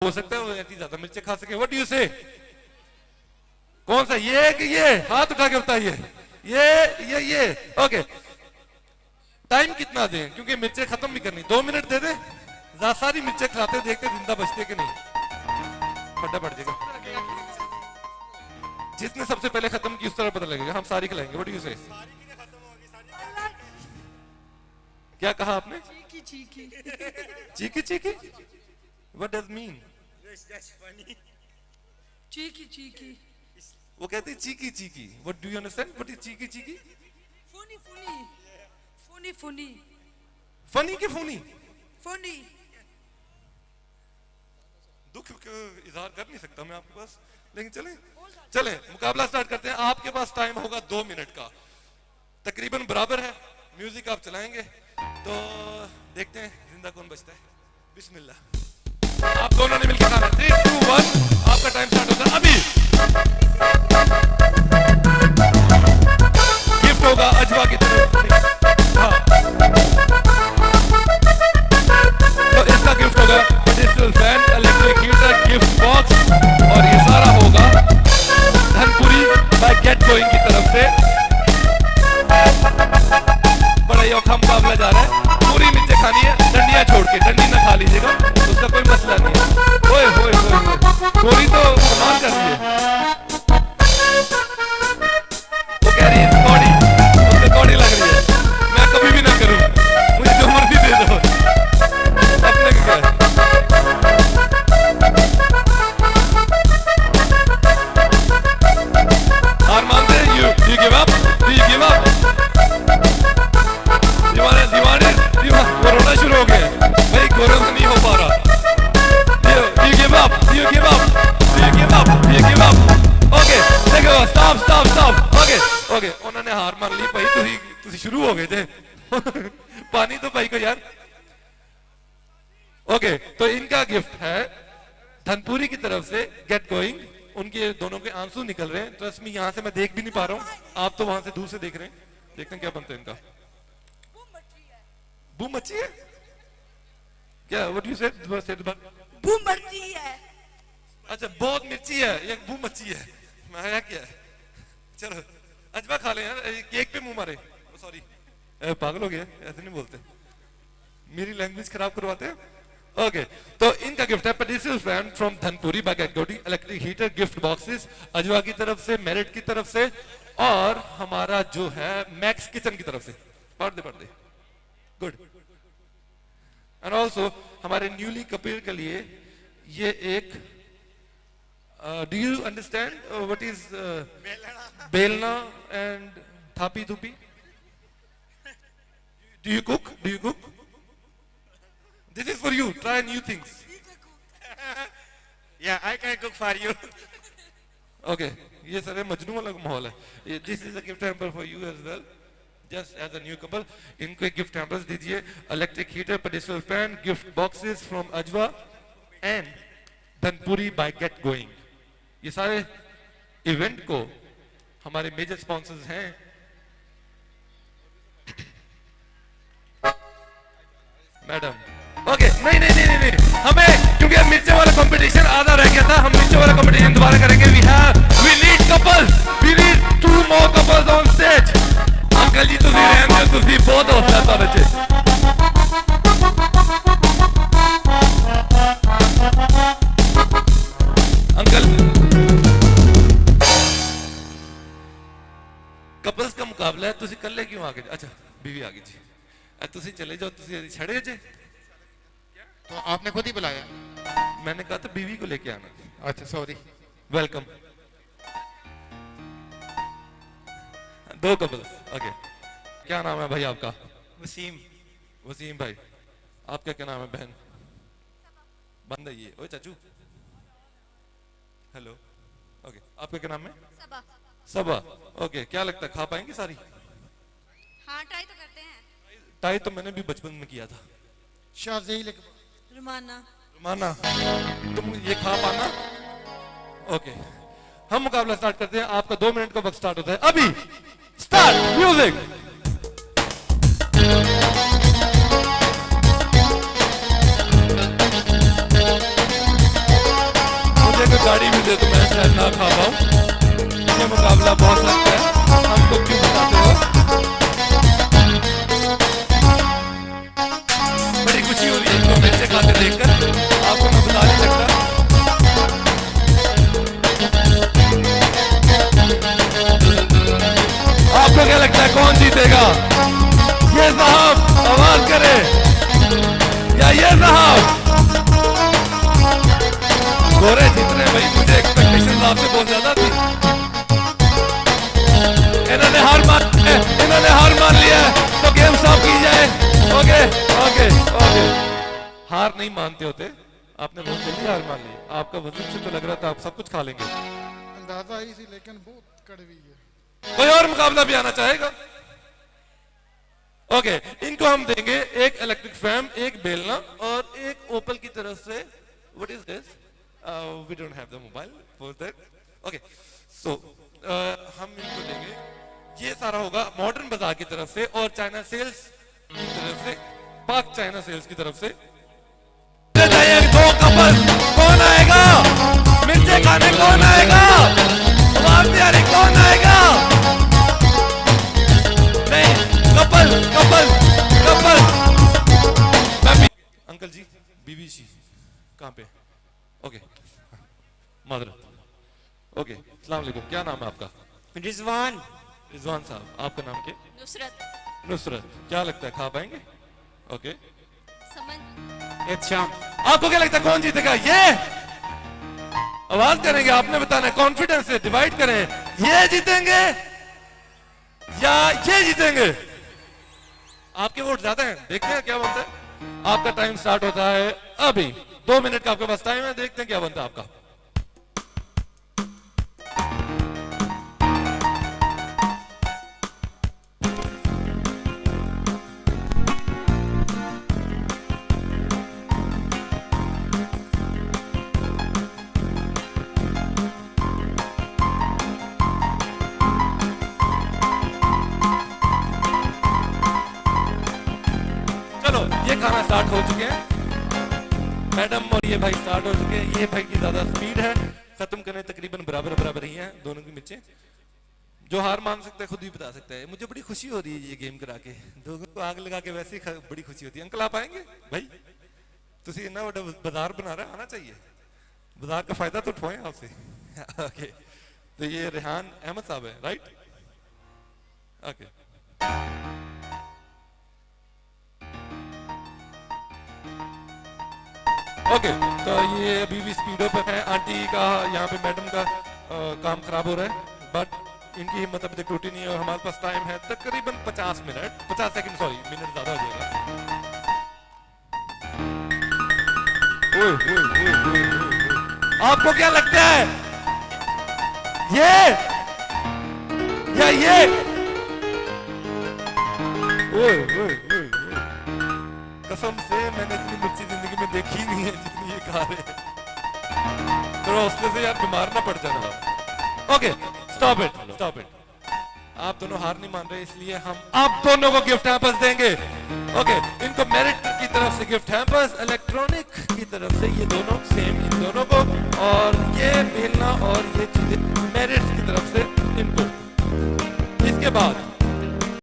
हो सकता है वो ऐसी ज्यादा मिर्ची खा सके। व्हाट डू यू से? कौन सा, ये कि ये? हाथ उठा के बताइए। ये ओके। टाइम कितना दें, क्योंकि मिर्चें खत्म भी करनी। 2 मिनट दे दे। सारी मिर्चें खाते देखते जिंदा बचते कि नहीं। फटा पड़ जाएगा। जिसने सबसे पहले खत्म की उस तरह पता लगेगा। हम सारी खिलाएंगे। व्हाट डू यू से? क्या कहा आपने? Cheeky cheeky. What does mean? That's funny. Cheeky. वो कहते हैं cheeky cheeky. What do you understand? What is cheeky cheeky? Funny. Funny के फूनी? Funny. दुख इजहार कर नहीं सकता मैं आपके पास, लेकिन चले मुकाबला स्टार्ट करते हैं। आपके पास टाइम होगा 2 मिनट का, तकरीबन बराबर है। म्यूजिक आप चलाएंगे तो देखते हैं जिंदा कौन बचता है। बिस्मिल्लाह। आप दोनों ने मिलकर खाना। 3, 2, 1 आपका टाइम स्टार्ट होता है अभी। गिफ्ट होगा अजवा की तरफ। हाँ, तो इसका गिफ्ट होगा digital fan, electric heater, gift box, और ये सारा होगा धनपुरी बाय गेट गोइंग की तरफ से। बड़ा ही औखा मुकाबला जा रहा है। पूरी मिर्चें खानी है, डंडियां छोड़ के। डंडी ना खा लीजिएगा, उसका कोई मसला नहीं है। ओए गोरी तो कमाल कर रही है। वो कह रही है बॉडी, उसको बॉडी लग रही है। मैं कभी भी ना करूं, मुझे जो मर्जी दे दो। अपने क्या है? हार मानते हैं? You give up? Do you give up? दीवाने वो रोना शुरू हो गए भाई। गोरों से नहीं हो पा रहा। You give up? Okay, देखो stop. Okay, उन्होंने हार मान ली भाई। तुसी शुरू हो गए थे। पानी तो भाई को यार। ओके, तो इनका गिफ्ट है धनपुरी की तरफ से गेट गोइंग। उनके दोनों के आंसू निकल रहे हैं। ट्रस्ट मी, यहाँ से मैं देख भी नहीं पा रहा हूँ। आप तो वहां से दूर से देख रहे हैं। देखते हैं क्या बनता है इनका। बूम मची है क्या? What you said? बूम मची है। अच्छा, बहुत मिर्ची है या बूम मची है? मैं क्या है? चलो अजवा खा ले यार। केक पे मुंह मारे। सॉरी, पागल हो गए, ऐसे नहीं बोलते। मेरी लैंग्वेज खराब करवाते हैं। ओके, तो इनका गिफ्ट है pedestal fan from Dhanpuri bye gate गोइंग, electric heater, gift boxes Ajwa की तरफ से, मेरिट की तरफ से, और हमारा जो है मैक्स किचन की तरफ से। पढ़ दे। गुड। एंड ऑल्सो हमारे न्यूली कपल के लिए ये एक do you understand what is बेलना एंड थापी थूपी? Do you cook? This is for you. Try new things. Yeah, I can cook for you. Okay, ये सारे मजनू वाला माहौल है। This is a gift hamper for you as well, just as a new couple. इनको एक gift hampers दीजिए, electric heater, pedestal fan, gift boxes from Ajwa and Dhanpuri bye gate going. ये सारे इवेंट को हमारे मेजर स्पॉन्सर्स हैं। मैडम ओके, नहीं, हमें क्योंकि मिर्चे वाला कंपटीशन आधा रह गया था, हम मिर्चे वाला कंपटीशन दोबारा करेंगे। We need couples, we need 2 more couples on stage। Uncle जी तुसी रहन दो, तुसी बहुत हौसला तुहाडे च। अंकल, कपल्स का मुकाबला है, तुसी कल्ले क्यों आ गए? अच्छा, बीवी आ गई जी। तुसी चले जाओ, तुसी छड़े जे। तो आपने खुद ही बुलाया? मैंने कहा था बीवी को लेके आना। अच्छा, सॉरी। वेलकम। 2 कपल्स। ओके, क्या नाम है भाई आपका? वसीम भाई। आपका क्या नाम है बहन? बंद है ये। ओए चाचू, हेलो। ओके, आपका क्या नाम है? सबा। ओके, क्या लगता है खा पाएंगे सारी? हाँ, ट्राई तो करते हैं। ट्राई तो मैंने भी बचपन में किया था। शाज़ेही लेके रुमाना, तुम ये खा पाना? ओके, हम मुकाबला स्टार्ट करते हैं। आपका 2 मिनट का वक्त स्टार्ट होता है अभी। Start music. कोई गाड़ी भी दे तो मैं शायद ना खा पाऊं। ये मुकाबला बहुत सख्त है, हमको क्यों बताते हो? बड़ी खुशी हो रही है इनको मिर्चे खाते देखकर, आपको मैं बता नहीं सकता। आपको क्या लगता है कौन जीतेगा? ये साहब आवाज करे या ये साहब? गोरे जीतने भाई, मुझे एक्सपेक्टेशन आपसे बहुत ज्यादा थी। इन्होंने हार मान लिया है, तो गेम स्टॉप की जाए। ओके ओके ओके, हार नहीं मानते होते, आपने बहुत जल्दी हार मान ली। आपका वजन से तो लग रहा था आप सब कुछ खा लेंगे। अंदाजा आई थी लेकिन बहुत कड़वी है। कोई और मुकाबला भी आना चाहेगा? ओके, इनको हम देंगे एक इलेक्ट्रिक फैन, एक बेलना और एक ओपल की तरफ से। What is this? We don't have the mobile for that. Okay, so हम इनको देंगे, ये सारा होगा मॉडर्न बाजार की तरफ से और चाइना सेल्स की तरफ से, पाक चाइना सेल्स की तरफ से। दो कपल, कौन आएगा मिर्चे खाने? कौन आएगा? आवाज नहीं आ रही, कौन आएगा? नहीं, कपल कपल कपल। अंकल जी, बीबी जी कहाँ पे? ओके, मादर। ओके, अस्सलाम वालेकुम, क्या नाम है आपका? रिजवान। रिजवान साहब, आपका नाम क्या? नुसरत। नुसरत। क्या लगता है खा पाएंगे? ओके, समन। अच्छा, आपको क्या लगता है कौन जीतेगा? ये आवाज करेंगे, आपने बताना है, कॉन्फिडेंस से डिवाइड करें। ये जीतेंगे या ये जीतेंगे? आपके वोट ज्यादा हैं, देखते हैं क्या बनता है। आपका टाइम स्टार्ट होता है अभी। 2 मिनट का आपके पास टाइम है, देखते हैं क्या बनता है आपका। चलो, ये खाना स्टार्ट हो चुके हैं, मैडम और ये भाई स्टार्ट हो चुके हैं। ये भाई की ज्यादा स्पीड है, खत्म करने तकरीबन बराबर बराबर ही हैं दोनों की मिर्चें। जो हार मान सकता है खुद भी बता सकता है। मुझे बड़ी खुशी हो रही है ये गेम करा के, दोनों को आग लगा के वैसे ही बड़ी खुशी होती है। अंकल आप आएंगे भाई? तुसी इतना बड़ा बाजार बना रहे, आना चाहिए, बाजार का फायदा तो उठाएं आपसे। ओके, तो ये रेहान अहमद साहब है, राइट? ओके, ओके, तो ये अभी भी स्पीडो पे है। आंटी का, यहाँ पे मैडम का काम खराब हो रहा है, बट इनकी हिम्मत अभी तक टूटी नहीं है। और हमारे पास टाइम है तकरीबन 50 मिनट, 50 सेकंड, सॉरी मिनट ज्यादा हो जाएगा। ओए, ओए, ओए, ओए, ओए। आपको क्या लगता है ये या ये? ओए, ओए, ओए, ओए। कसम से मैंने इतनी मिर्ची जिंदगी में देखी नहीं है जितनी ये खा रहे हैं। थोड़ा उसमें से यार बीमार ना पड़ जाना। Okay, stop it, stop it. आप दोनों हार नहीं मान रहे, इसलिए हम आप दोनों को गिफ्ट हैम्पर्स देंगे। ओके, इनको मेरिट की तरफ से गिफ्ट हैम्पर्स, इलेक्ट्रॉनिक की तरफ से ये दोनों सेम इन दोनों को, और ये बेलना और ये चीजें मेरिट की तरफ से इनको। इसके बाद